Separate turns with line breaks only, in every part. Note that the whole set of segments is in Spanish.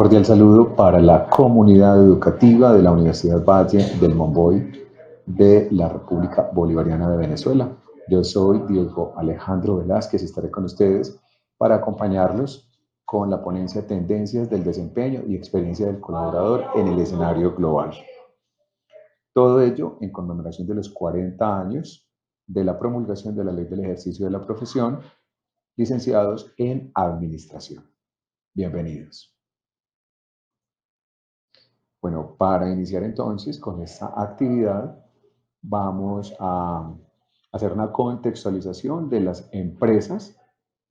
cordial saludo para la comunidad educativa de la Universidad Valle del Monboy de la República Bolivariana de Venezuela. Yo soy Diego Alejandro Velázquez y estaré con ustedes para acompañarlos con la ponencia Tendencias del desempeño y experiencia del colaborador en el escenario global. Todo ello en conmemoración de los 40 años de la promulgación de la Ley del Ejercicio de la Profesión, licenciados en Administración. Bienvenidos. Bueno, para iniciar entonces con esta actividad, vamos a hacer una contextualización de las empresas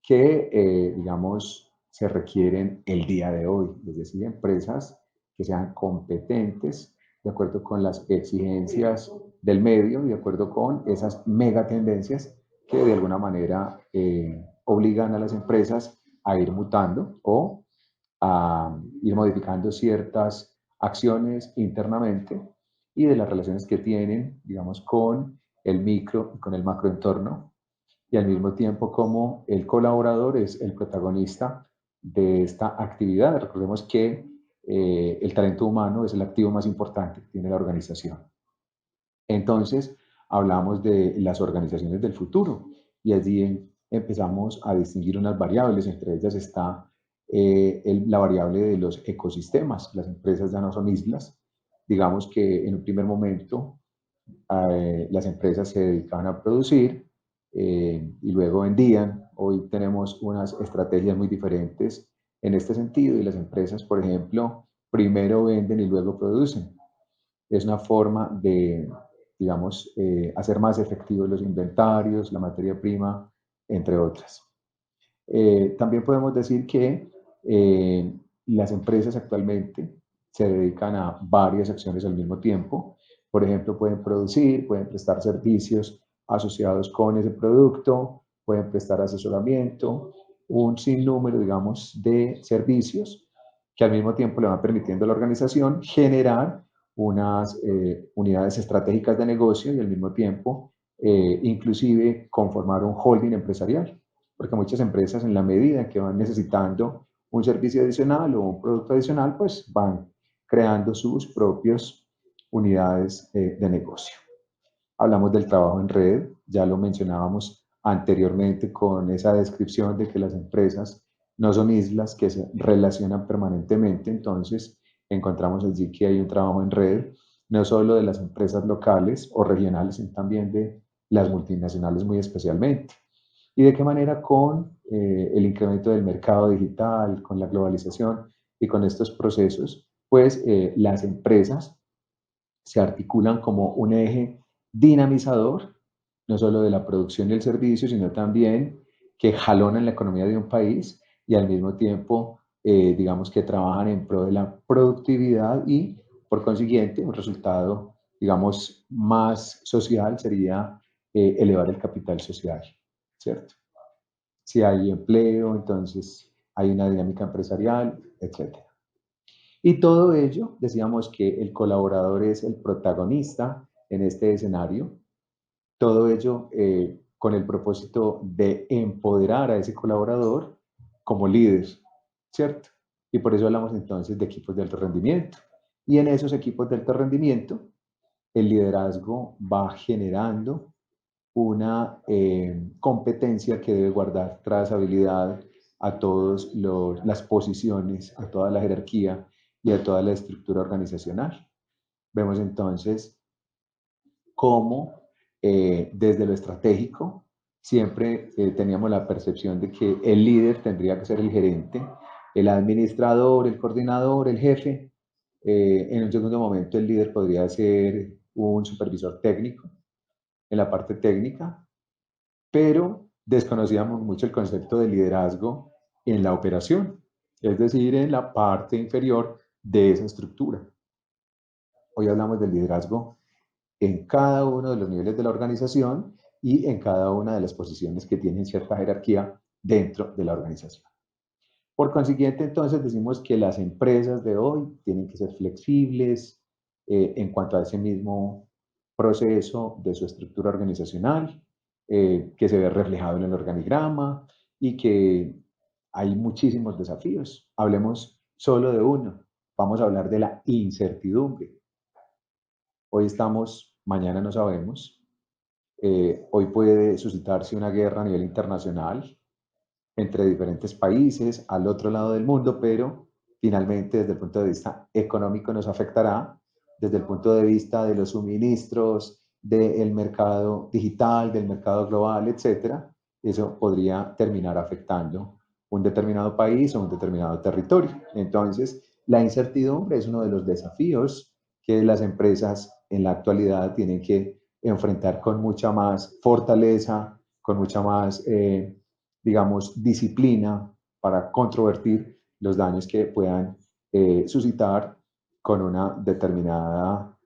que, digamos, se requieren el día de hoy, es decir, empresas que sean competentes de acuerdo con las exigencias del medio y de acuerdo con esas megatendencias que de alguna manera obligan a las empresas a ir mutando o a ir modificando ciertas acciones internamente y de las relaciones que tienen, digamos, con el micro y con el macroentorno, y al mismo tiempo como el colaborador es el protagonista de esta actividad. Recordemos que el talento humano es el activo más importante que tiene la organización. Entonces, hablamos de las organizaciones del futuro y allí empezamos a distinguir unas variables, entre ellas está la variable de los ecosistemas. Las empresas ya no son islas. Digamos que en un primer momento las empresas se dedicaban a producir y luego vendían. Hoy tenemos unas estrategias muy diferentes en este sentido y las empresas, por ejemplo, primero venden y luego producen. Es una forma de, digamos, hacer más efectivos los inventarios, la materia prima, entre otras. También podemos decir que las empresas actualmente se dedican a varias acciones al mismo tiempo. Por ejemplo, pueden producir, pueden prestar servicios asociados con ese producto, pueden prestar asesoramiento, un sinnúmero, digamos, de servicios que al mismo tiempo le van permitiendo a la organización generar unas unidades estratégicas de negocio y al mismo tiempo inclusive conformar un holding empresarial, porque muchas empresas en la medida que van necesitando un servicio adicional o un producto adicional, pues van creando sus propias unidades de negocio. Hablamos del trabajo en red, ya lo mencionábamos anteriormente con esa descripción de que las empresas no son islas que se relacionan permanentemente, entonces encontramos allí que hay un trabajo en red, no solo de las empresas locales o regionales, sino también de las multinacionales muy especialmente. ¿Y de qué manera? Con el incremento del mercado digital, con la globalización y con estos procesos, pues las empresas se articulan como un eje dinamizador, no solo de la producción y el servicio, sino también que jalonan la economía de un país y al mismo tiempo, digamos que trabajan en pro de la productividad y, por consiguiente, un resultado, digamos, más social sería elevar el capital social, ¿cierto? Si hay empleo, entonces hay una dinámica empresarial, etcétera. Y todo ello, decíamos que el colaborador es el protagonista en este escenario, todo ello con el propósito de empoderar a ese colaborador como líder, ¿cierto? Y por eso hablamos entonces de equipos de alto rendimiento. Y en esos equipos de alto rendimiento, el liderazgo va generando una competencia que debe guardar trazabilidad a todas las posiciones, a toda la jerarquía y a toda la estructura organizacional. Vemos entonces cómo desde lo estratégico siempre teníamos la percepción de que el líder tendría que ser el gerente, el administrador, el coordinador, el jefe. En un segundo momento el líder podría ser un supervisor técnico en la parte técnica, pero desconocíamos mucho el concepto de liderazgo en la operación, es decir, en la parte inferior de esa estructura. Hoy hablamos del liderazgo en cada uno de los niveles de la organización y en cada una de las posiciones que tienen cierta jerarquía dentro de la organización. Por consiguiente, entonces decimos que las empresas de hoy tienen que ser flexibles en cuanto a ese mismo proceso de su estructura organizacional, que se ve reflejado en el organigrama y que hay muchísimos desafíos. Hablemos solo de uno. Vamos a hablar de la incertidumbre. Hoy estamos, mañana no sabemos. Hoy puede suscitarse una guerra a nivel internacional entre diferentes países al otro lado del mundo, pero finalmente desde el punto de vista económico nos afectará, desde el punto de vista de los suministros, del mercado digital, del mercado global, etcétera. Eso podría terminar afectando un determinado país o un determinado territorio. Entonces, la incertidumbre es uno de los desafíos que las empresas en la actualidad tienen que enfrentar con mucha más fortaleza, con mucha más digamos, disciplina para controvertir los daños que puedan suscitar con una determinada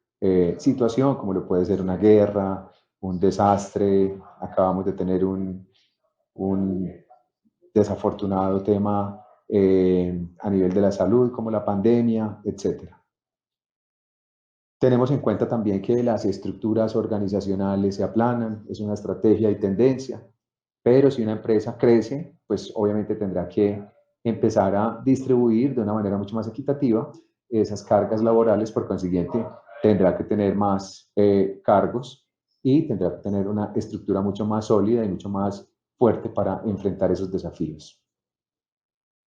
situación, como lo puede ser una guerra, un desastre. Acabamos de tener un desafortunado tema a nivel de la salud, como la pandemia, etcétera. Tenemos en cuenta también que las estructuras organizacionales se aplanan, es una estrategia y tendencia, pero si una empresa crece, pues obviamente tendrá que empezar a distribuir de una manera mucho más equitativa esas cargas laborales, por consiguiente tendrá que tener más cargos y tendrá que tener una estructura mucho más sólida y mucho más fuerte para enfrentar esos desafíos.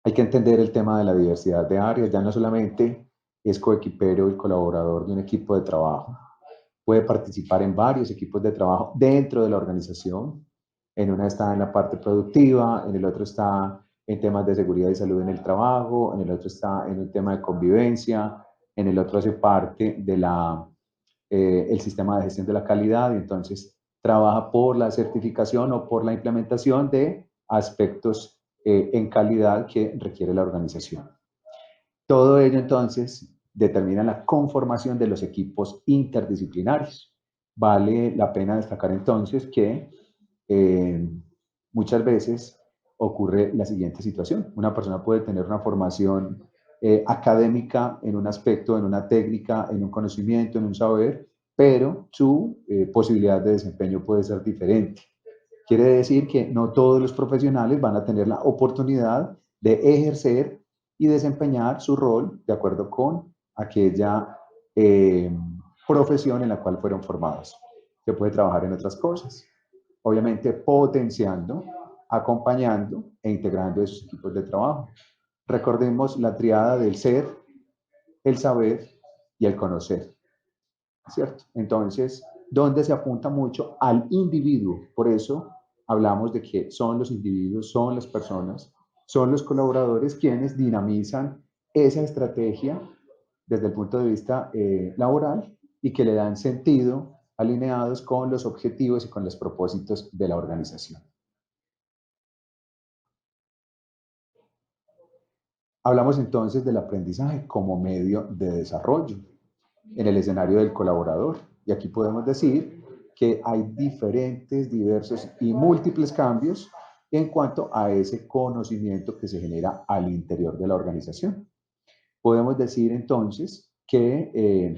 Hay que entender el tema de la diversidad de áreas, ya no solamente es coequipero y colaborador de un equipo de trabajo, puede participar en varios equipos de trabajo dentro de la organización. En una está en la parte productiva, en el otro está en temas de seguridad y salud en el trabajo, en el otro está en un tema de convivencia, en el otro hace parte de el sistema de gestión de la calidad y entonces trabaja por la certificación o por la implementación de aspectos en calidad que requiere la organización. Todo ello entonces determina la conformación de los equipos interdisciplinarios. Vale la pena destacar entonces que muchas veces ocurre la siguiente situación. Una persona puede tener una formación académica en un aspecto, en una técnica, en un conocimiento, en un saber, pero su posibilidad de desempeño puede ser diferente. Quiere decir que no todos los profesionales van a tener la oportunidad de ejercer y desempeñar su rol de acuerdo con aquella profesión en la cual fueron formados. Se puede trabajar en otras cosas, obviamente potenciando, acompañando e integrando esos equipos de trabajo. Recordemos la triada del ser, el saber y el conocer, ¿cierto? Entonces, donde se apunta mucho al individuo, por eso hablamos de que son los individuos, son las personas, son los colaboradores quienes dinamizan esa estrategia desde el punto de vista laboral y que le dan sentido alineados con los objetivos y con los propósitos de la organización. Hablamos entonces del aprendizaje como medio de desarrollo en el escenario del colaborador. Y aquí podemos decir que hay diferentes, diversos y múltiples cambios en cuanto a ese conocimiento que se genera al interior de la organización. Podemos decir entonces que,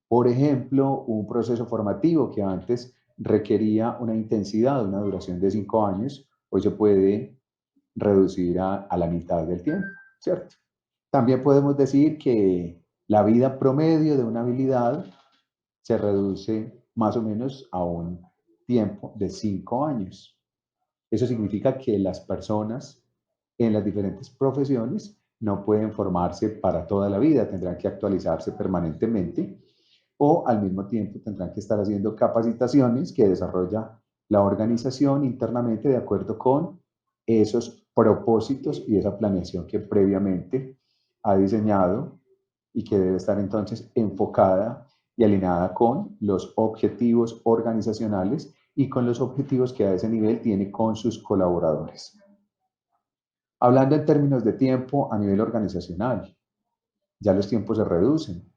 por ejemplo, un proceso formativo que antes requería una intensidad, una duración de 5 años, hoy se puede reducir a la mitad del tiempo, ¿cierto? También podemos decir que la vida promedio de una habilidad se reduce más o menos a un tiempo de 5 años. Eso significa que las personas en las diferentes profesiones no pueden formarse para toda la vida, tendrán que actualizarse permanentemente o al mismo tiempo tendrán que estar haciendo capacitaciones que desarrolla la organización internamente de acuerdo con esos propósitos y esa planeación que previamente ha diseñado y que debe estar entonces enfocada y alineada con los objetivos organizacionales y con los objetivos que a ese nivel tiene con sus colaboradores. Hablando en términos de tiempo a nivel organizacional, ya los tiempos se reducen.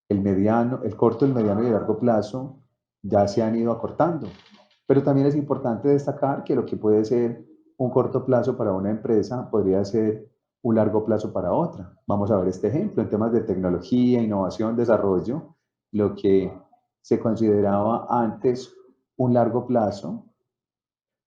El mediano, el corto, el mediano y el largo plazo ya se han ido acortando. Pero también es importante destacar que lo que puede ser un corto plazo para una empresa podría ser un largo plazo para otra. Vamos a ver este ejemplo en temas de tecnología, innovación, desarrollo, lo que se consideraba antes un largo plazo,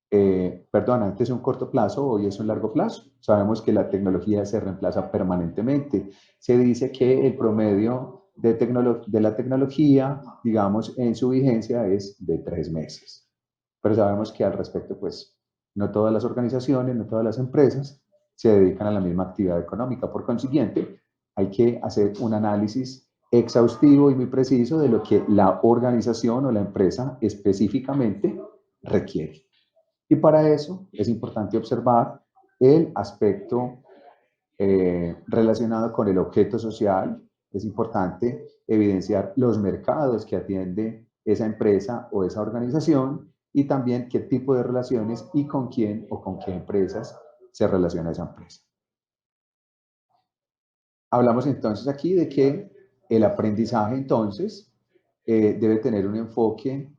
perdón, antes un corto plazo, hoy es un largo plazo. Sabemos que la tecnología se reemplaza permanentemente. Se dice que el promedio de la tecnología, digamos, en su vigencia es de 3 meses. Pero sabemos que al respecto, pues, no todas las organizaciones, no todas las empresas se dedican a la misma actividad económica. Por consiguiente, hay que hacer un análisis exhaustivo y muy preciso de lo que la organización o la empresa específicamente requiere. Y para eso es importante observar el aspecto relacionado con el objeto social. Es importante evidenciar los mercados que atiende esa empresa o esa organización y también qué tipo de relaciones y con quién o con qué empresas se relaciona esa empresa. Hablamos entonces aquí de que el aprendizaje entonces debe tener un enfoque,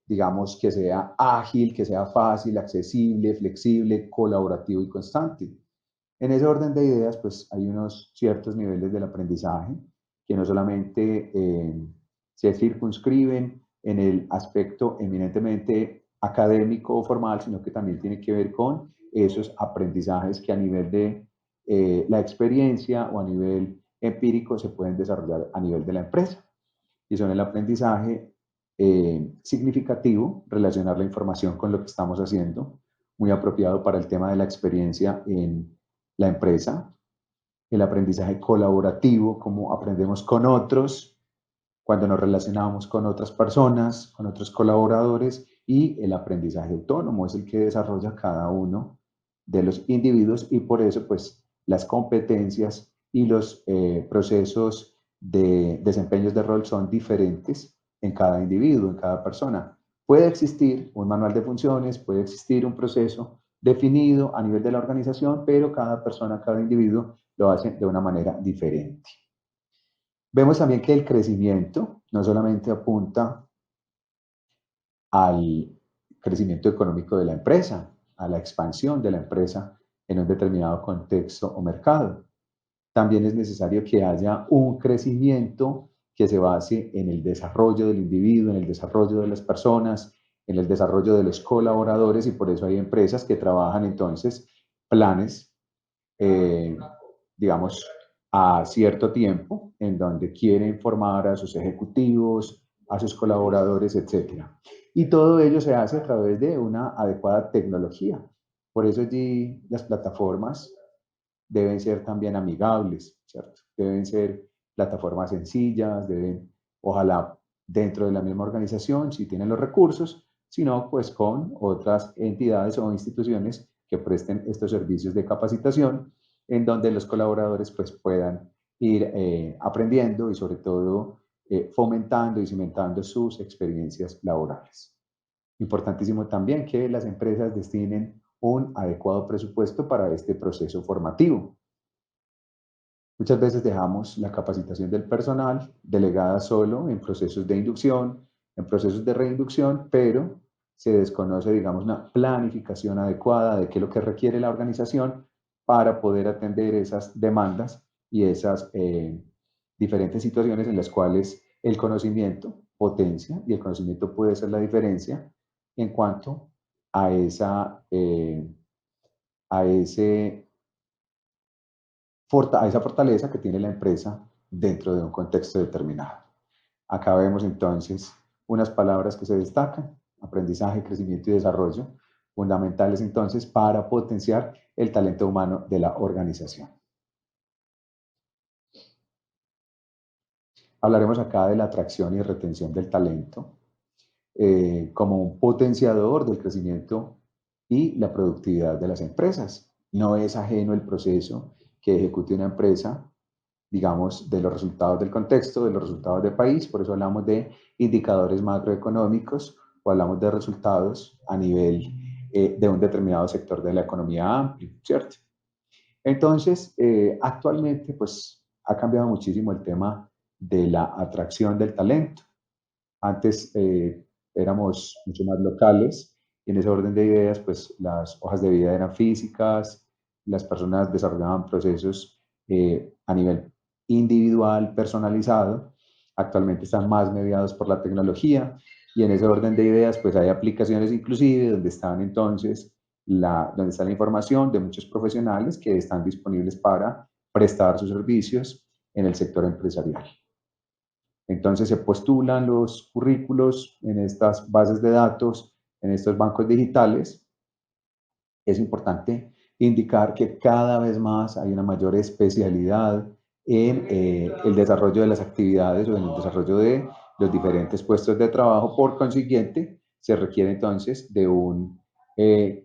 digamos, que sea ágil, que sea fácil, accesible, flexible, colaborativo y constante. En ese orden de ideas, pues hay unos ciertos niveles del aprendizaje que no solamente se circunscriben en el aspecto eminentemente académico o formal, sino que también tiene que ver con esos aprendizajes que a nivel de la experiencia o a nivel empírico se pueden desarrollar a nivel de la empresa. Y son el aprendizaje significativo, relacionar la información con lo que estamos haciendo, muy apropiado para el tema de la experiencia en la empresa, el aprendizaje colaborativo, cómo aprendemos con otros, cuando nos relacionamos con otras personas, con otros colaboradores, y el aprendizaje autónomo es el que desarrolla cada uno de los individuos y por eso pues las competencias y los procesos de desempeños de rol son diferentes en cada individuo, en cada persona. Puede existir un manual de funciones, puede existir un proceso definido a nivel de la organización, pero cada persona, cada individuo lo hace de una manera diferente. Vemos también que el crecimiento no solamente apunta al crecimiento económico de la empresa, a la expansión de la empresa en un determinado contexto o mercado. También es necesario que haya un crecimiento que se base en el desarrollo del individuo, en el desarrollo de las personas, en el desarrollo de los colaboradores y por eso hay empresas que trabajan entonces planes, eh, digamos, a cierto tiempo, en donde quieren formar a sus ejecutivos, a sus colaboradores, etcétera. Y todo ello se hace a través de una adecuada tecnología. Por eso allí las plataformas deben ser también amigables, ¿cierto? Deben ser plataformas sencillas, deben, ojalá dentro de la misma organización, si tienen los recursos, sino pues con otras entidades o instituciones que presten estos servicios de capacitación en donde los colaboradores pues puedan ir aprendiendo y sobre todo fomentando y cimentando sus experiencias laborales. Importantísimo también que las empresas destinen un adecuado presupuesto para este proceso formativo. Muchas veces dejamos la capacitación del personal delegada solo en procesos de inducción, en procesos de reinducción, pero se desconoce, digamos, una planificación adecuada de qué es lo que requiere la organización para poder atender esas demandas y esas diferentes situaciones en las cuales el conocimiento potencia y el conocimiento puede ser la diferencia en cuanto a a ese a esa fortaleza que tiene la empresa dentro de un contexto determinado. Acá vemos entonces unas palabras que se destacan: aprendizaje, crecimiento y desarrollo, fundamentales entonces para potenciar el talento humano de la organización. Hablaremos acá de la atracción y retención del talento como un potenciador del crecimiento y la productividad de las empresas. No es ajeno el proceso que ejecute una empresa, digamos, de los resultados del contexto, de los resultados del país. Por eso hablamos de indicadores macroeconómicos o hablamos de resultados a nivel de un determinado sector de la economía amplio, ¿cierto? Entonces, actualmente, pues, ha cambiado muchísimo el tema de la atracción del talento. Antes éramos mucho más locales y en ese orden de ideas, pues las hojas de vida eran físicas, las personas desarrollaban procesos a nivel individual, personalizado. Actualmente están más mediados por la tecnología y en ese orden de ideas pues hay aplicaciones inclusive donde están entonces donde está la información de muchos profesionales que están disponibles para prestar sus servicios en el sector empresarial. Entonces se postulan los currículos en estas bases de datos, en estos bancos digitales. Es importante indicar que cada vez más hay una mayor especialidad en el desarrollo de las actividades o en el desarrollo de los diferentes puestos de trabajo. Por consiguiente, se requiere entonces de un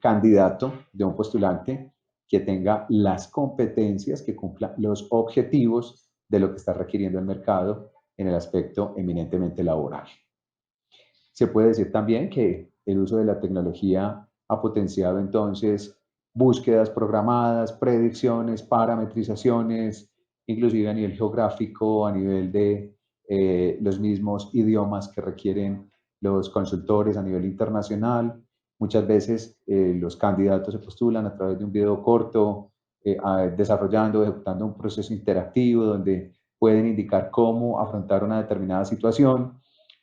candidato, de un postulante que tenga las competencias, que cumpla los objetivos de lo que está requiriendo el mercado en el aspecto eminentemente laboral. Se puede decir también que el uso de la tecnología ha potenciado entonces búsquedas programadas, predicciones, parametrizaciones, inclusive a nivel geográfico, a nivel de los mismos idiomas que requieren los consultores a nivel internacional. Muchas veces los candidatos se postulan a través de un video corto, desarrollando, ejecutando un proceso interactivo donde pueden indicar cómo afrontar una determinada situación,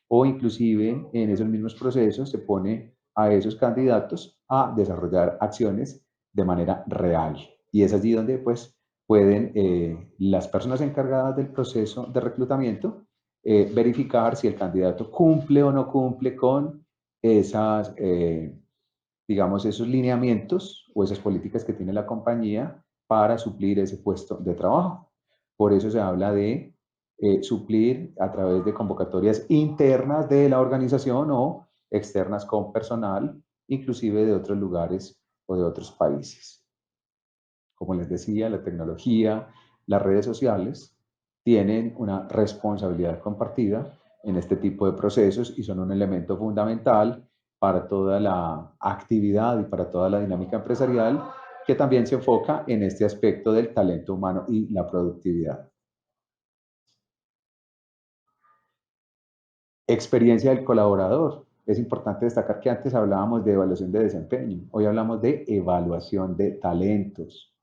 o inclusive en esos mismos procesos se pone a esos candidatos a desarrollar acciones de manera real. Y es allí donde pues pueden las personas encargadas del proceso de reclutamiento verificar si el candidato cumple o no cumple con esas, digamos, esos lineamientos o esas políticas que tiene la compañía para suplir ese puesto de trabajo. Por eso se habla de suplir a través de convocatorias internas de la organización o externas con personal, inclusive de otros lugares o de otros países. Como les decía, la tecnología, las redes sociales tienen una responsabilidad compartida en este tipo de procesos y son un elemento fundamental para toda la actividad y para toda la dinámica empresarial, que también se enfoca en este aspecto del talento humano y la productividad. Experiencia del colaborador. Es importante destacar que antes hablábamos de evaluación de desempeño, hoy hablamos de evaluación de talentos.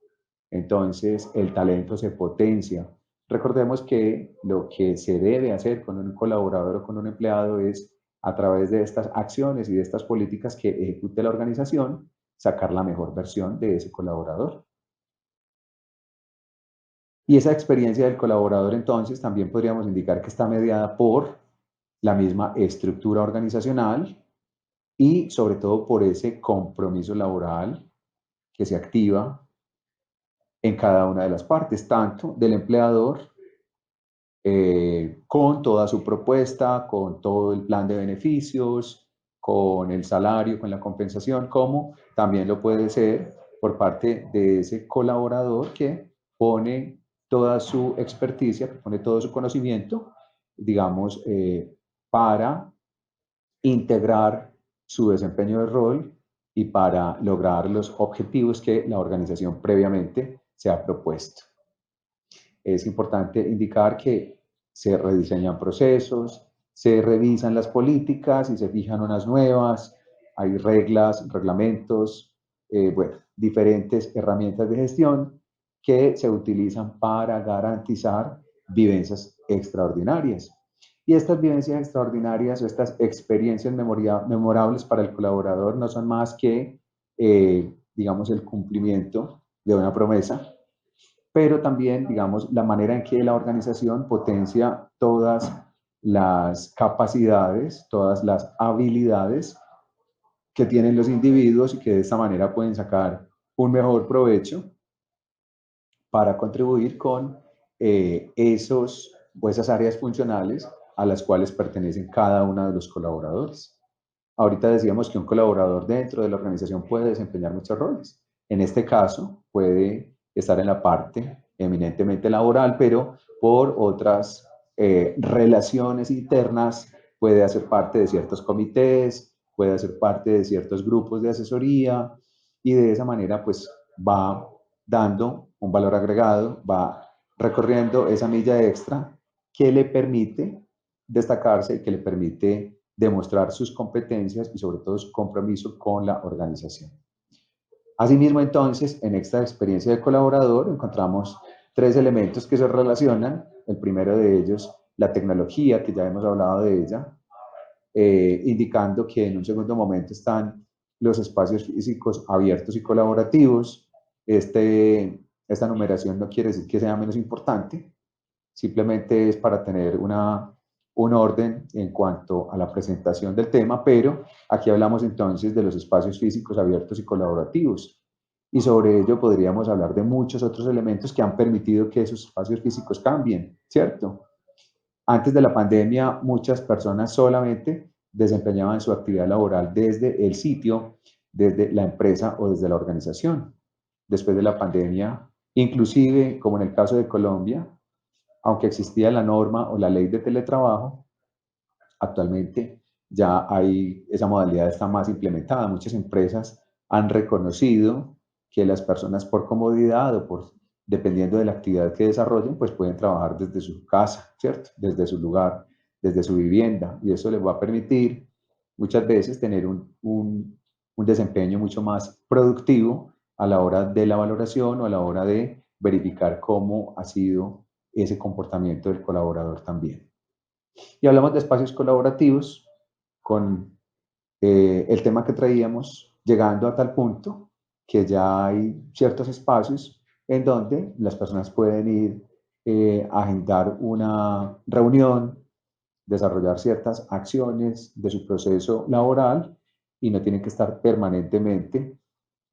Entonces, el talento se potencia. Recordemos que lo que se debe hacer con un colaborador o con un empleado es, a través de estas acciones y de estas políticas que ejecute la organización, sacar la mejor versión de ese colaborador. Y esa experiencia del colaborador, entonces, también podríamos indicar que está mediada por la misma estructura organizacional y sobre todo por ese compromiso laboral que se activa en cada una de las partes, tanto del empleador con toda su propuesta, con todo el plan de beneficios, con el salario, con la compensación, como también lo puede ser por parte de ese colaborador que pone toda su experticia, que pone todo su conocimiento, digamos, para integrar su desempeño de rol y para lograr los objetivos que la organización previamente se ha propuesto. Es importante indicar que se rediseñan procesos, se revisan las políticas y se fijan unas nuevas, hay reglas, reglamentos, bueno, diferentes herramientas de gestión que se utilizan para garantizar vivencias extraordinarias. Y estas vivencias extraordinarias o estas experiencias memorables para el colaborador no son más que, digamos, el cumplimiento de una promesa, pero también, digamos, la manera en que la organización potencia todas las capacidades, todas las habilidades que tienen los individuos y que de esta manera pueden sacar un mejor provecho para contribuir con esos o esas áreas funcionales a las cuales pertenecen cada uno de los colaboradores. Ahorita decíamos que un colaborador dentro de la organización puede desempeñar muchos roles. En este caso, puede estar en la parte eminentemente laboral, pero por otras relaciones internas puede hacer parte de ciertos comités, puede hacer parte de ciertos grupos de asesoría y de esa manera pues va dando un valor agregado, va recorriendo esa milla extra que le permite destacarse y que le permite demostrar sus competencias y sobre todo su compromiso con la organización. Asimismo, entonces, en esta experiencia de colaborador encontramos tres elementos que se relacionan. El primero de ellos, la tecnología, que ya hemos hablado de ella. indicando que en un segundo momento están los espacios físicos abiertos y colaborativos. Esta numeración no quiere decir que sea menos importante, simplemente es para tener un orden en cuanto a la presentación del tema, pero aquí hablamos entonces de los espacios físicos abiertos y colaborativos. Y sobre ello podríamos hablar de muchos otros elementos que han permitido que esos espacios físicos cambien, ¿cierto? Antes de la pandemia, muchas personas solamente desempeñaban su actividad laboral desde el sitio, desde la empresa o desde la organización. Después de la pandemia, inclusive, como en el caso de Colombia, aunque existía la norma o la ley de teletrabajo, actualmente ya hay, esa modalidad está más implementada. Muchas empresas han reconocido que las personas por comodidad o por, dependiendo de la actividad que desarrollen, pues pueden trabajar desde su casa, ¿cierto? Desde su lugar, desde su vivienda. Y eso les va a permitir muchas veces tener un desempeño mucho más productivo a la hora de la valoración o a la hora de verificar cómo ha sido ese comportamiento del colaborador también. Y hablamos de espacios colaborativos con el tema que traíamos, llegando a tal punto que ya hay ciertos espacios en donde las personas pueden ir a agendar una reunión, desarrollar ciertas acciones de su proceso laboral y no tienen que estar permanentemente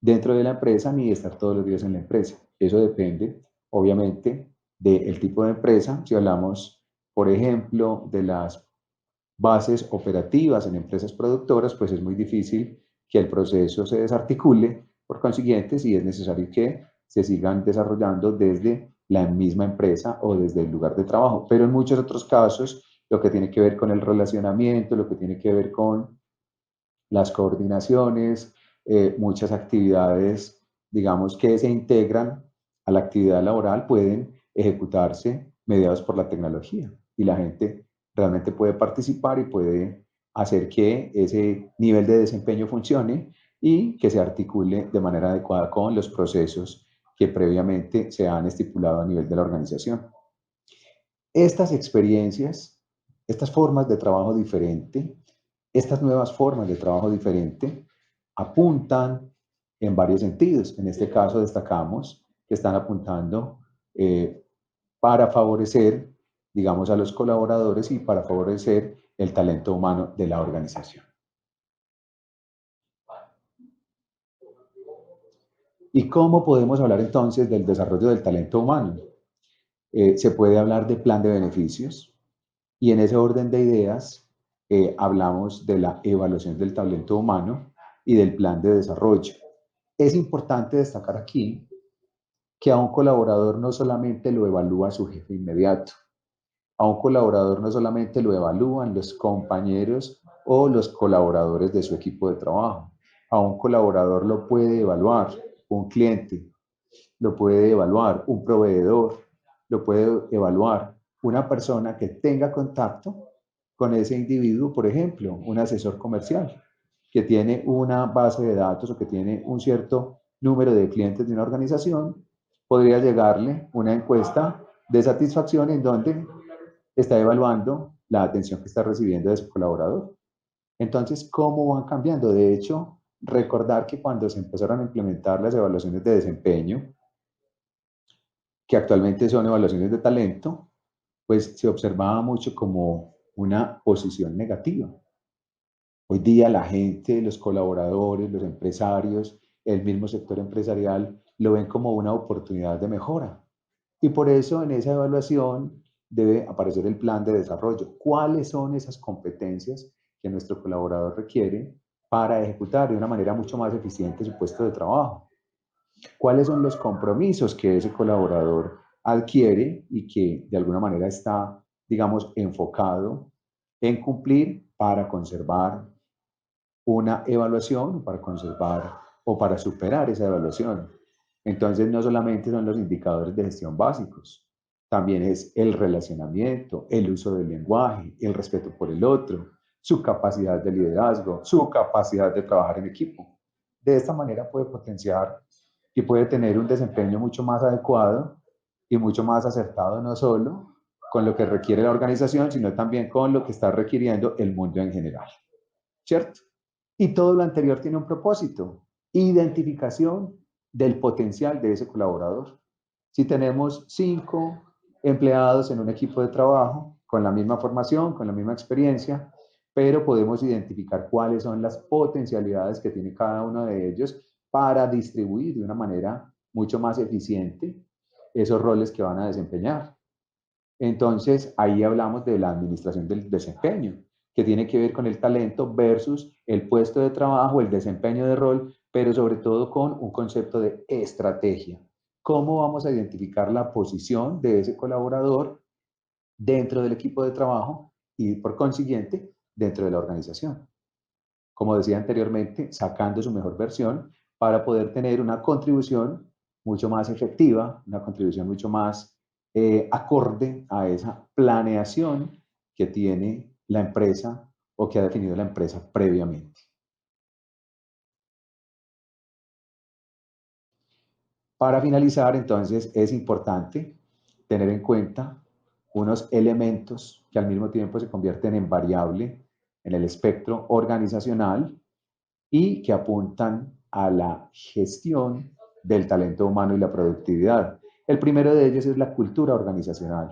dentro de la empresa ni estar todos los días en la empresa. Eso depende, obviamente, del tipo de empresa. Si hablamos, por ejemplo, de las bases operativas en empresas productoras, pues es muy difícil que el proceso se desarticule. Por consiguiente, sí es necesario que se sigan desarrollando desde la misma empresa o desde el lugar de trabajo. Pero en muchos otros casos, lo que tiene que ver con el relacionamiento, lo que tiene que ver con las coordinaciones, muchas actividades, digamos, que se integran a la actividad laboral pueden ejecutarse mediados por la tecnología y la gente realmente puede participar y puede hacer que ese nivel de desempeño funcione y que se articule de manera adecuada con los procesos que previamente se han estipulado a nivel de la organización. Estas experiencias, estas formas de trabajo diferente, estas nuevas formas de trabajo diferente apuntan en varios sentidos. En este caso destacamos que están apuntando para favorecer, digamos, a los colaboradores y para favorecer el talento humano de la organización. ¿Y cómo podemos hablar entonces del desarrollo del talento humano? Se puede hablar de plan de beneficios y en ese orden de ideas hablamos de la evaluación del talento humano y del plan de desarrollo. Es importante destacar aquí que a un colaborador no solamente lo evalúa su jefe inmediato, a un colaborador no solamente lo evalúan los compañeros o los colaboradores de su equipo de trabajo, a un colaborador lo puede evaluar un cliente, lo puede evaluar un proveedor, lo puede evaluar una persona que tenga contacto con ese individuo, por ejemplo, un asesor comercial que tiene una base de datos o que tiene un cierto número de clientes de una organización, podría llegarle una encuesta de satisfacción en donde está evaluando la atención que está recibiendo de su colaborador. Entonces, ¿cómo van cambiando? De hecho, recordar que cuando se empezaron a implementar las evaluaciones de desempeño, que actualmente son evaluaciones de talento, pues se observaba mucho como una posición negativa. Hoy día la gente, los colaboradores, los empresarios, el mismo sector empresarial lo ven como una oportunidad de mejora. Y por eso en esa evaluación debe aparecer el plan de desarrollo. ¿Cuáles son esas competencias que nuestro colaborador requiere para ejecutar de una manera mucho más eficiente su puesto de trabajo? ¿Cuáles son los compromisos que ese colaborador adquiere y que de alguna manera está, digamos, enfocado en cumplir para conservar una evaluación, para conservar o para superar esa evaluación? Entonces, no solamente son los indicadores de gestión básicos, también es el relacionamiento, el uso del lenguaje, el respeto por el otro, su capacidad de liderazgo, su capacidad de trabajar en equipo. De esta manera puede potenciar y puede tener un desempeño mucho más adecuado y mucho más acertado, no solo con lo que requiere la organización, sino también con lo que está requiriendo el mundo en general, ¿cierto? Y todo lo anterior tiene un propósito: identificación del potencial de ese colaborador. Si tenemos 5 empleados en un equipo de trabajo con la misma formación, con la misma experiencia, pero podemos identificar cuáles son las potencialidades que tiene cada uno de ellos para distribuir de una manera mucho más eficiente esos roles que van a desempeñar. Entonces, ahí hablamos de la administración del desempeño, que tiene que ver con el talento versus el puesto de trabajo, el desempeño de rol, pero sobre todo con un concepto de estrategia. ¿Cómo vamos a identificar la posición de ese colaborador dentro del equipo de trabajo y, por consiguiente, dentro de la organización? Como decía anteriormente, sacando su mejor versión para poder tener una contribución mucho más efectiva, una contribución mucho más acorde a esa planeación que tiene la empresa o que ha definido la empresa previamente. Para finalizar, entonces, es importante tener en cuenta unos elementos que al mismo tiempo se convierten en variable en el espectro organizacional y que apuntan a la gestión del talento humano y la productividad. El primero de ellos es la cultura organizacional.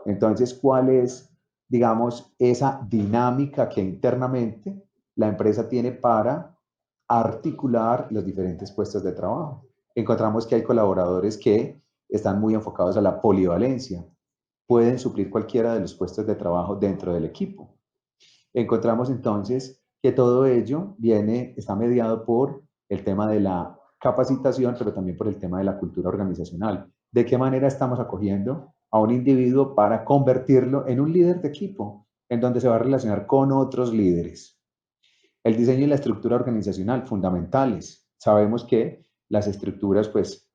Entonces, ¿cuál es, digamos, esa dinámica que internamente la empresa tiene para articular los diferentes puestos de trabajo? Encontramos que hay colaboradores que están muy enfocados a la polivalencia, pueden suplir cualquiera de los puestos de trabajo dentro del equipo. Encontramos entonces que todo ello está mediado por el tema de la capacitación, pero también por el tema de la cultura organizacional. ¿De qué manera estamos acogiendo a un individuo para convertirlo en un líder de equipo, en donde se va a relacionar con otros líderes? El diseño y la estructura organizacional, fundamentales. Sabemos que las estructuras pues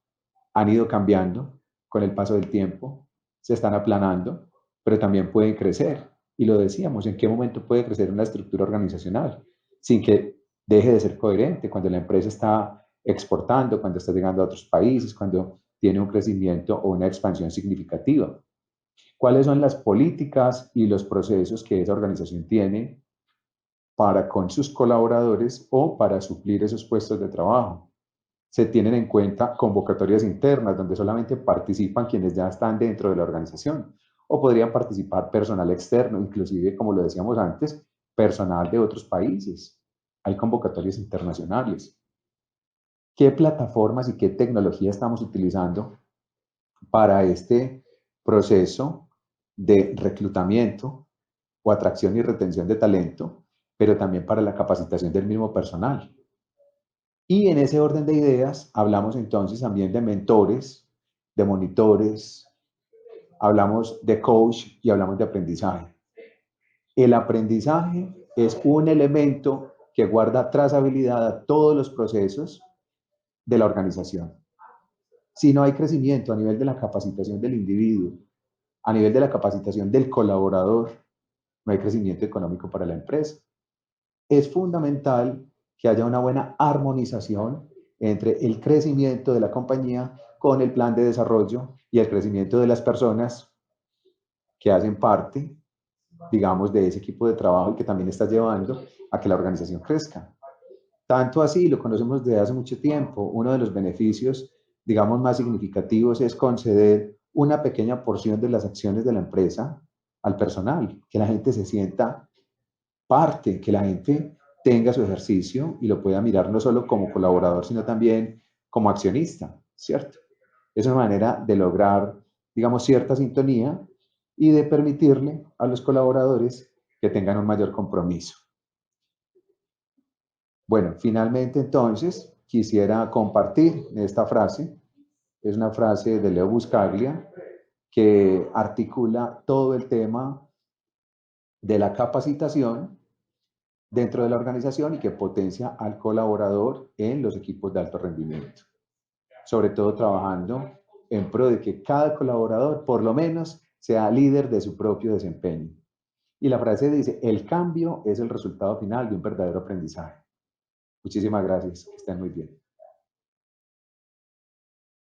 han ido cambiando con el paso del tiempo, se están aplanando, pero también pueden crecer. Y lo decíamos, ¿en qué momento puede crecer una estructura organizacional? Sin que deje de ser coherente, cuando la empresa está exportando, cuando está llegando a otros países, cuando tiene un crecimiento o una expansión significativa. ¿Cuáles son las políticas y los procesos que esa organización tiene para con sus colaboradores o para suplir esos puestos de trabajo? Se tienen en cuenta convocatorias internas donde solamente participan quienes ya están dentro de la organización o podrían participar personal externo, inclusive, como lo decíamos antes, personal de otros países. Hay convocatorias internacionales. ¿Qué plataformas y qué tecnología estamos utilizando para este proceso de reclutamiento o atracción y retención de talento, pero también para la capacitación del mismo personal? Y en ese orden de ideas hablamos entonces también de mentores, de monitores, hablamos de coach y hablamos de aprendizaje. El aprendizaje es un elemento que guarda trazabilidad a todos los procesos de la organización. Si no hay crecimiento a nivel de la capacitación del individuo, a nivel de la capacitación del colaborador, no hay crecimiento económico para la empresa. Es fundamental que haya una buena armonización entre el crecimiento de la compañía con el plan de desarrollo y el crecimiento de las personas que hacen parte, digamos, de ese equipo de trabajo y que también está llevando a que la organización crezca. Tanto así, lo conocemos desde hace mucho tiempo, uno de los beneficios, digamos, más significativos es conceder una pequeña porción de las acciones de la empresa al personal, que la gente se sienta parte, que la gente tenga su ejercicio y lo pueda mirar no solo como colaborador, sino también como accionista, ¿cierto? Es una manera de lograr, digamos, cierta sintonía y de permitirle a los colaboradores que tengan un mayor compromiso. Bueno, finalmente entonces quisiera compartir esta frase. Es una frase de Leo Buscaglia que articula todo el tema de la capacitación dentro de la organización y que potencia al colaborador en los equipos de alto rendimiento. Sobre todo trabajando en pro de que cada colaborador por lo menos sea líder de su propio desempeño. Y la frase dice, el cambio es el resultado final de un verdadero aprendizaje. Muchísimas gracias, que estén muy bien.